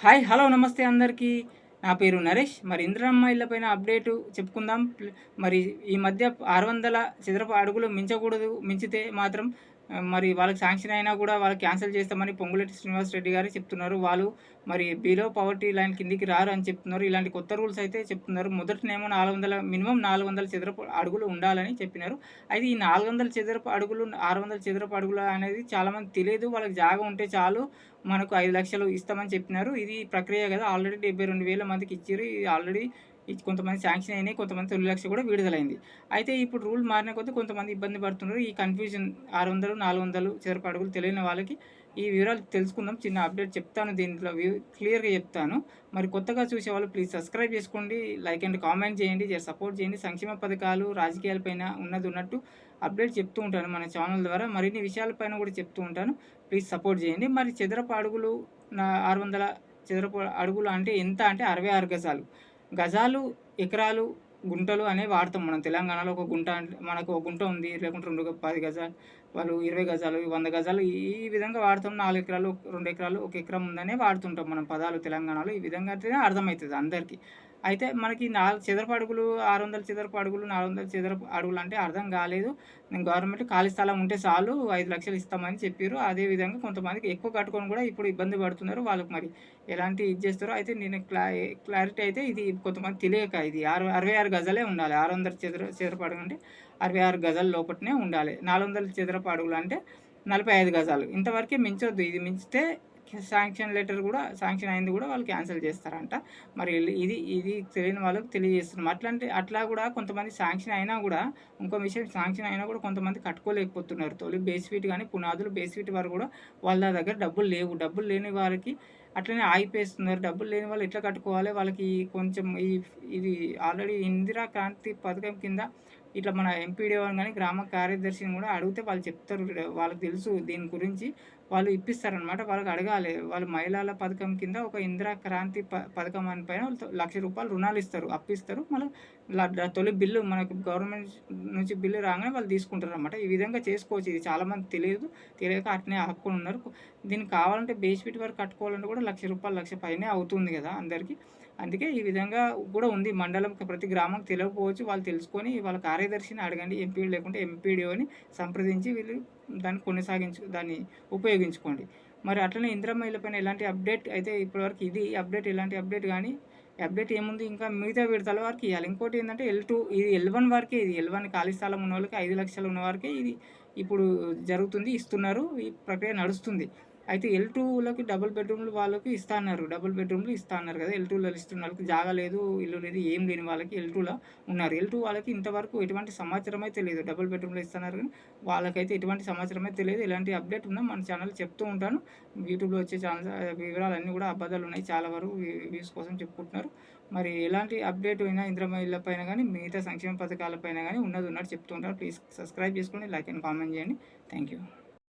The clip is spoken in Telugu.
హాయ్ హలో నమస్తే అందరికీ. నా పేరు నరేష్. మరి ఇందిరమ్మ ఇళ్ళ పైన అప్డేటు చెప్పుకుందాం. మరి ఈ మధ్య 600 చదరపు అడుగులు మించకూడదు. మించితే మాత్రం మరి వాళ్ళకి శాంక్షన్ అయినా కూడా వాళ్ళు క్యాన్సిల్ చేస్తామని పొంగులేటి శ్రీనివాసరెడ్డి గారు చెప్తున్నారు. వాళ్ళు మరి బిలో పవర్టీ లైన్ కిందికి రారు అని చెప్తున్నారు. ఇలాంటి కొత్త రూల్స్ అయితే చెప్తున్నారు. మొదటనేమో 400 మినిమం 400 చదరపు అడుగులు ఉండాలని చెప్పినారు. అయితే ఈ 400 చదరపు అడుగులు 600 చదరపు అడుగులు అనేది చాలామంది తెలియదు. వాళ్ళకి జాగా ఉంటే చాలు మనకు 5,00,000 ఇస్తామని చెప్పినారు. ఇది ప్రక్రియ కదా. ఆల్రెడీ 72,000 మందికి ఇచ్చిర్రు. ఇది ఆల్రెడీ కొంతమంది శాంక్షన్ అయినాయి. కొంతమంది తొలి లక్ష కూడా విడుదలైంది. అయితే ఇప్పుడు రూల్ మారిన కొద్దీ కొంతమంది ఇబ్బంది పడుతున్నారు. ఈ కన్ఫ్యూజన్ 600, 400 చదరపు అడుగులు తెలియని వాళ్ళకి ఈ వివరాలు తెలుసుకుందాం. చిన్న అప్డేట్ చెప్తాను. దీంట్లో క్లియర్‌గా చెప్తాను. మరి కొత్తగా చూసేవాళ్ళు ప్లీజ్ సబ్స్క్రైబ్ చేసుకోండి. లైక్ అండ్ కామెంట్ చేయండి. సపోర్ట్ చేయండి. సంక్షేమ పథకాలు, రాజకీయాలపైన ఉన్నది ఉన్నట్టు అప్డేట్ చెప్తూ ఉంటాను మన ఛానల్ ద్వారా. మరిన్ని విషయాలపైన కూడా చెప్తూ ఉంటాను. ప్లీజ్ సపోర్ట్ చేయండి. మరి చదరపు అడుగులు 600 చదరపు అడుగులు అంటే ఎంత అంటే 66 గజాలు. గజాలు, ఎకరాలు, గుంటలు అనేవి వాడతాం మనం తెలంగాణలో. ఒక గుంట అంటే మనకు ఒక గుంట ఉంది. లేకుంటే 10 గజాలు, వాళ్ళు 20 గజాలు, 100 గజాలు ఈ విధంగా వాడతాం. 4 ఎకరాలు, 2 ఎకరాలు, 1 ఎకరం ఉందనే వాడుతుంటాం మనం పదాలు తెలంగాణలో. ఈ విధంగా అయితేనే అర్థమవుతుంది అందరికీ. అయితే మనకి 4 చదరపు అడుగులు, 600 చదరపు అడుగులు, 400 చదరపు అడుగులు అంటే అర్థం కాలేదు. గవర్నమెంట్ ఖాళీ స్థలం ఉంటే చాలు 5,00,000 ఇస్తామని చెప్పిర్రు. అదేవిధంగా కొంతమందికి ఎక్కువ కట్టుకొని కూడా ఇప్పుడు ఇబ్బంది పడుతున్నారు. వాళ్ళకి మరి ఎలాంటి ఇది చేస్తారో అయితే నేను క్లారిటీ అయితే ఇది కొంతమంది తెలియక ఇది 66 గజాలే ఉండాలి. 600 చదరపు అడుగు అంటే 66 గజాల లోపటనే ఉండాలి. 400 చదరపు అడుగులు అంటే 45 గజాలు. ఇంతవరకే మించొద్దు. ఇది మించితే శాంక్షన్ లెటర్ కూడా శాంక్షన్ అయింది కూడా వాళ్ళు క్యాన్సిల్ చేస్తారంట. మరి ఇది తెలియని వాళ్ళకి తెలియజేస్తున్నాం. అట్లా కూడా కొంతమంది శాంక్షన్ అయినా కూడా ఇంకో విషయం, శాంక్షన్ అయినా కూడా కొంతమంది కట్టుకోలేకపోతున్నారు. తొలి బేస్ ఫీట్ కానీ పునాదులు బేస్ ఫీట్ వరకు కూడా వాళ్ళ దగ్గర డబ్బులు లేవు. డబ్బులు లేని వారికి అట్లనే ఆగిపోస్తున్నారు. డబ్బులు లేని వాళ్ళు ఎట్లా కట్టుకోవాలి? వాళ్ళకి కొంచెం ఇది ఆల్రెడీ ఇందిరా క్రాంతి పథకం కింద ఇట్లా మన ఎంపీడీఓని కానీ గ్రామ కార్యదర్శిని కూడా అడిగితే వాళ్ళు చెప్తారు. వాళ్ళకి తెలుసు దీని గురించి. వాళ్ళు ఇప్పిస్తారనమాట. వాళ్ళకి అడగాలి. వాళ్ళు మహిళల పథకం కింద ఒక ఇందిరా క్రాంతి పథకం అని పైన వాళ్ళు ₹1,00,000 రుణాలు ఇస్తారు, అప్పిస్తారు. మళ్ళీ తొలి బిల్లు మనకు గవర్నమెంట్ నుంచి బిల్లు రాగానే వాళ్ళు తీసుకుంటారు అనమాట. ఈ విధంగా చేసుకోవచ్చు. ఇది చాలామంది తెలియక అట్నే ఆపుకొని ఉన్నారు. దీనికి కావాలంటే బేస్ ఫీట్ వరకు కట్టుకోవాలంటే కూడా ₹1,00,000, 1,00,000 పైనే అవుతుంది కదా అందరికీ. అందుకే ఈ విధంగా కూడా ఉంది. మండలం ప్రతి గ్రామంకి తెలియకపోవచ్చు. వాళ్ళు తెలుసుకొని వాళ్ళ కార్యదర్శిని అడగండి. ఎంపీ లేకుంటే ఎంపీడీఓని సంప్రదించి వీళ్ళు దాన్ని ఉపయోగించుకోండి. మరి అట్లనే ఇందిరమ్మ ఇళ్ళ పైన ఎలాంటి అప్డేట్ అయితే ఇప్పటివరకు ఇది అప్డేట్. ఎలాంటి అప్డేట్ కానీ అప్డేట్ ఏముంది, ఇంకా మిగతా విడతల వరకు ఇవ్వాలి. ఇంకోటి ఏంటంటే L2 ఇది L1 వరకే. ఇది L1 ఖాళీ స్థలం ఉన్న వాళ్ళకి 5,00,000 ఉన్న వరకే ఇది ఇప్పుడు జరుగుతుంది, ఇస్తున్నారు. ఈ ప్రక్రియ నడుస్తుంది. అయితే L2లోకి డబుల్ బెడ్రూమ్లు వాళ్ళకి ఇస్తా అన్నారు. డబుల్ బెడ్రూమ్లు ఇస్తా అన్నారు కదా. L2లో ఇస్తున్న వాళ్ళకి జాగా లేదు, ఇల్లు లేదు, ఏం లేని వాళ్ళకి L2లో ఉన్నారు. L2 వాళ్ళకి ఇంతవరకు ఎటువంటి సమాచారం అయితే లేదు. డబుల్ బెడ్రూమ్లో ఇస్తున్నారు కానీ వాళ్ళకైతే ఎటువంటి సమాచారం అయితే తెలియదు. ఎలాంటి అప్డేట్ ఉన్నా మన ఛానల్ చెప్తూ ఉంటాను. యూట్యూబ్లో వచ్చే ఛానల్స్ వివరాలన్నీ కూడా అబద్ధాలు ఉన్నాయి. చాలా వరకు వ్యూస్ కోసం చెప్పుకుంటున్నారు. మరి ఎలాంటి అప్డేట్ అయినా ఇందిరమ్మ ఇళ్ళ పైన కానీ మిగతా సంక్షేమ పథకాల పైన కానీ ఉన్నది ఉన్నట్టు చెప్తూ ఉంటాను. ప్లీజ్ సబ్స్క్రైబ్ చేసుకోండి, లైక్ అండ్ కామెంట్ చేయండి. Thank you.